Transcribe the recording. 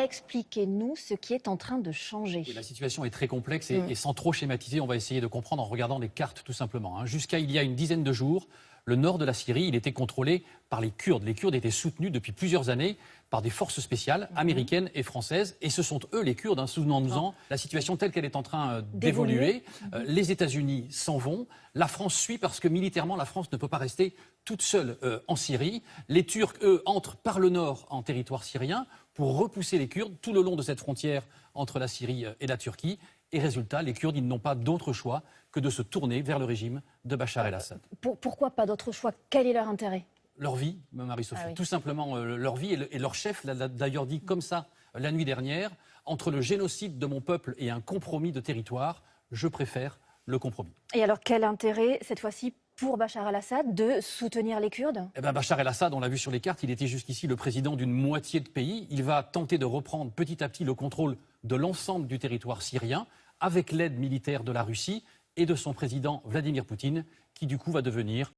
Expliquez-nous ce qui est en train de changer. Et la situation est très complexe et sans trop schématiser, on va essayer de comprendre en regardant les cartes tout simplement. Jusqu'à il y a une dizaine de jours, le nord de la Syrie, il était contrôlé par les Kurdes. Les Kurdes étaient soutenus depuis plusieurs années par des forces spéciales américaines et françaises. Et ce sont eux, les Kurdes, souvenons-nous-en, la situation telle qu'elle est en train d'évoluer. Les États-Unis s'en vont. La France suit parce que militairement, la France ne peut pas rester toute seule en Syrie. Les Turcs, eux, entrent par le nord en territoire syrien pour repousser les Kurdes tout le long de cette frontière entre la Syrie et la Turquie. Et résultat, les Kurdes, ils n'ont pas d'autre choix que de se tourner vers le régime de Bachar el-Assad. Pourquoi pas d'autre choix? Quel est leur intérêt? Leur vie, Marie-Sophie, tout simplement leur vie. Et leur chef l'a d'ailleurs dit comme ça la nuit dernière, entre le génocide de mon peuple et un compromis de territoire, je préfère le compromis. Et alors quel intérêt, cette fois-ci, pour Bachar el-Assad de soutenir les Kurdes? Bachar el-Assad, on l'a vu sur les cartes, il était jusqu'ici le président d'une moitié de pays. Il va tenter de reprendre petit à petit le contrôle de l'ensemble du territoire syrien, avec l'aide militaire de la Russie et de son président Vladimir Poutine, qui du coup va devenir